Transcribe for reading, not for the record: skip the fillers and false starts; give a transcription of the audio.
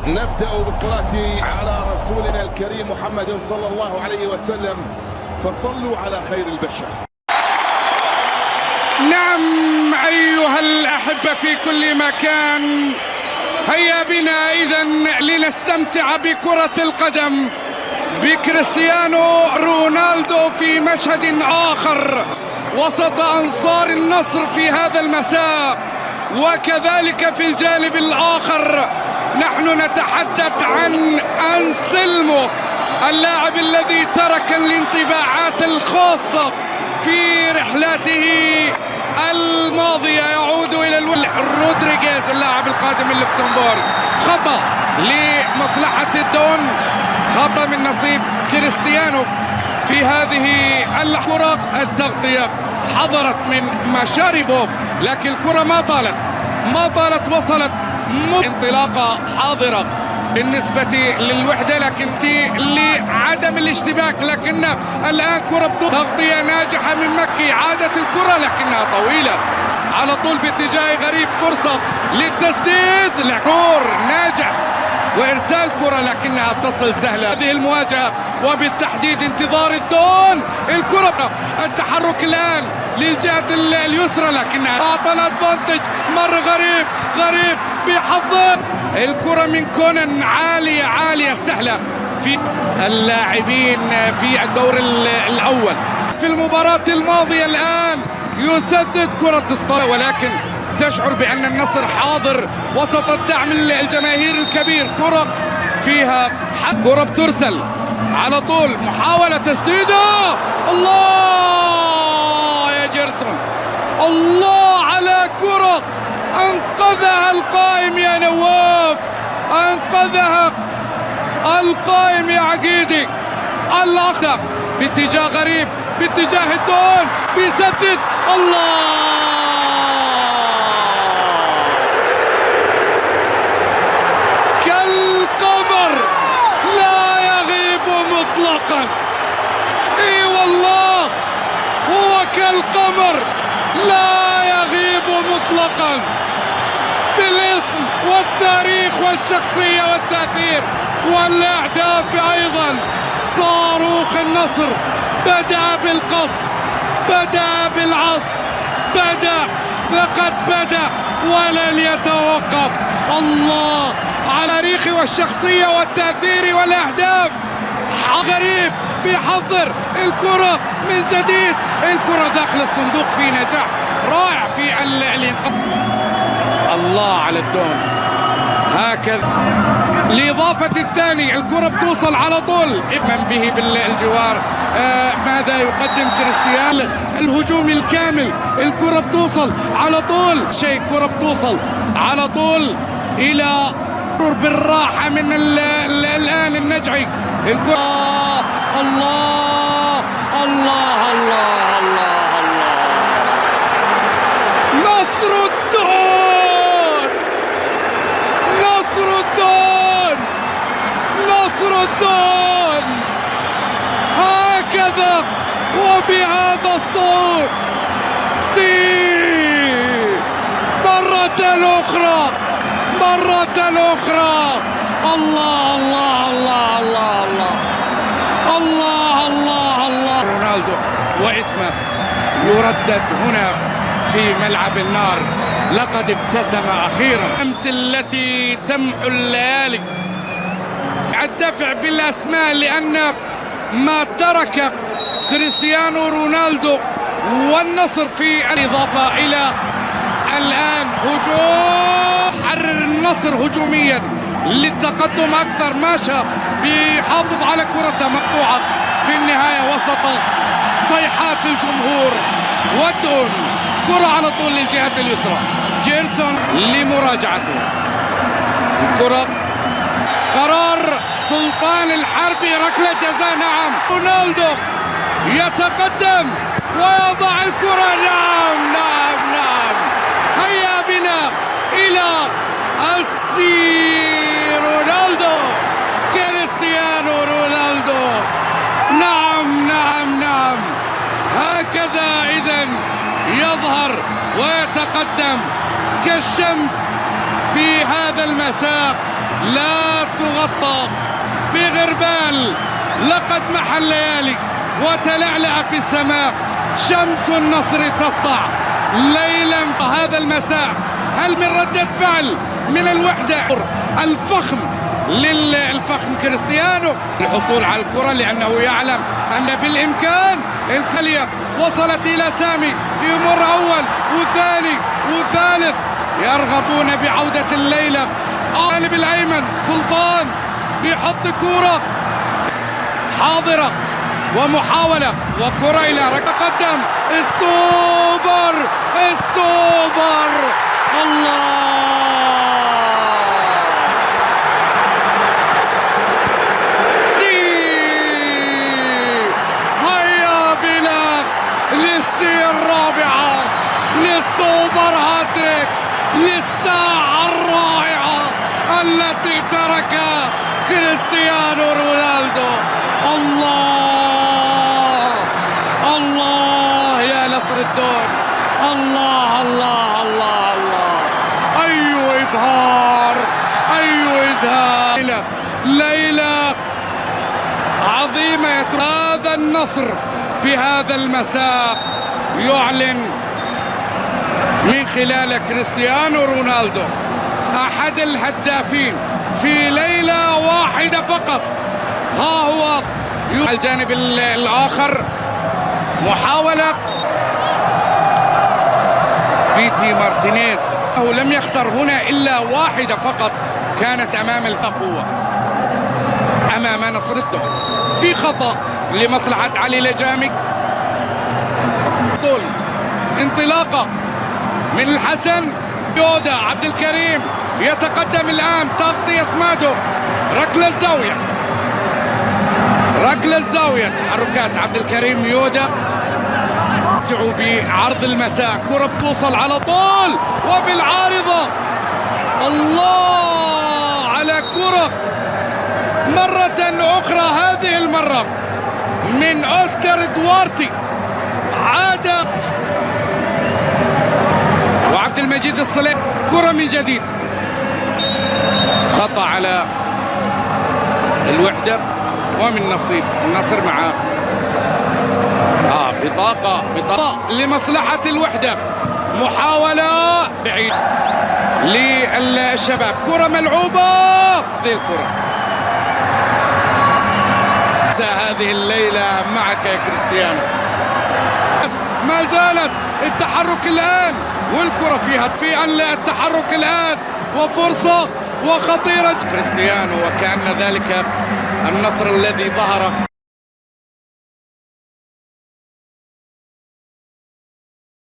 نبدأ بالصلاة على رسولنا الكريم محمد صلى الله عليه وسلم، فصلوا على خير البشر. نعم أيها الأحبة في كل مكان، هيا بنا إذن لنستمتع بكرة القدم بكريستيانو رونالدو في مشهد آخر وسط أنصار النصر في هذا المساء. وكذلك في الجانب الآخر نحن نتحدث عن أنسلمو، اللاعب الذي ترك الانطباعات الخاصة في رحلاته الماضية. يعود إلى رودريغيز اللاعب القادم من لوكسمبورغ. خطأ لمصلحة الدون، خطأ من نصيب كريستيانو في هذه الكرة. التغطية حضرت من مشاريبوف، لكن الكرة ما طالت وصلت انطلاقة حاضرة بالنسبة للوحدة، لكن لعدم الاشتباك. لكن الآن كرة تغطية ناجحة من مكي، عادت الكرة لكنها طويلة على طول باتجاه غريب. فرصة للتسديد، الكور ناجح وإرسال كرة لكنها تصل سهلة. هذه المواجهة وبالتحديد انتظار الدون، الكرة التحرك الآن للجهة اليسرى لكنها أعطى ادفانتج. مر غريب بحظه، الكرة من كونان عالية سهلة في اللاعبين في الدور الأول. في المباراة الماضية الآن يسدد كرة اسطورة، ولكن تشعر بأن النصر حاضر وسط الدعم الجماهير الكبير. كرة فيها كرة بترسل على طول، محاولة تسديدها. الله يا جيرسون، الله على كرة أنقذها القائم يا نواف، أنقذها القائم يا عقيدي. الأخطأ باتجاه غريب، باتجاه الدون، بيسدد. الله كالقمر لا يغيب مطلقا. اي والله هو كالقمر لا يغيب مطلقا، بالاسم والتاريخ والشخصية والتأثير والأهداف أيضا. صاروخ النصر بدأ بالقصف، بدأ بالعصف، لقد بدأ ولن يتوقف. الله على تاريخه والشخصية والتأثير والأهداف. غريب بيحضر الكرة من جديد، الكرة داخل الصندوق في نجاح رائع في الانقاذ. الله على الدون، هكذا لإضافة الثاني. الكرة بتوصل على طول، من به بالجوار. ماذا يقدم كريستيانو؟ الهجوم الكامل، الكرة بتوصل على طول، الكرة بتوصل على طول إلى بالراحة من الآن النجعي. الكرة الله الله الله الله الله، نصر الدون، نصر الدون، نصر الدون. هكذا وبهذا الصوت مرة أخرى، مرة أخرى. الله الله الله الله الله الله الله الله. رونالدو واسمه يردد هنا في ملعب النار. لقد ابتسم أخيرا. الأمس التي تمحو الليالي. الدفع بالأسماء، لأن ما ترك كريستيانو رونالدو والنصر في الإضافة إلى الآن هجوم. حرر النصر هجوميا للتقدم أكثر، ماشى بيحافظ على كرة مقطوعة في النهاية وسط صيحات الجمهور. والدون كرة على طول للجهة اليسرى، جيرسون لمراجعته. الكرة قرار سلطان الحربي، ركلة جزاء. نعم، رونالدو يتقدم ويضع الكرة. نعم نعم نعم، هيا بنا إلى رونالدو، كريستيانو رونالدو. نعم نعم نعم، هكذا إذن يظهر ويتقدم كالشمس في هذا المساء. لا غطى بغربال لقد محى الليالي وتلعلع في السماء شمس النصر تسطع ليلا هذا المساء. هل من ردة فعل من الوحدة الفخم للفخم كريستيانو الحصول على الكرة، لأنه يعلم أن بالإمكان الكلية وصلت إلى سامي، يمر أول وثاني وثالث، يرغبون بعودة الليلة. الجانب الأيمن سلطان بيحط كرة حاضرة ومحاولة وكرة إلى قدم السوبر الله. هيا بنا للسي الرابعة للسوبر هاتريك للساعة الرائعة التي تركها كريستيانو رونالدو. الله يا نصر الدون، الله الله الله الله، أي إبهار أي إذهاب. ليلة عظيمة. هذا النصر في هذا المساء يعلن من خلال كريستيانو رونالدو أحد الهدافين في ليلة واحدة فقط. ها هو الجانب الآخر محاولة بيتي مارتينيز، هو لم يخسر هنا إلا واحدة فقط كانت أمام القوة أمام نصر الدون. في خطأ لمصلحة علي لجامي، طول انطلاقة من الحسن يودا عبد الكريم يتقدم الآن، تغطية مادو، ركلة الزاوية تحركات عبد الكريم يودا بعرض المساء، كرة بتوصل على طول وبالعارضة. الله على كرة مرة أخرى، هذه المرة من أوسكار دوارتي، عادت وعبد المجيد الصليب، كرة من جديد، خطأ على الوحدة ومن نصيب النصر مع بطاقة لمصلحة الوحدة. محاولة بعيد للشباب، كرة ملعوبة، هذه الكرة. هذه الليلة معك يا كريستيانو، ما زالت التحرك الآن والكرة فيها في التحرك الآن وفرصة وخطيرة كريستيانو، وكأن ذلك النصر الذي ظهر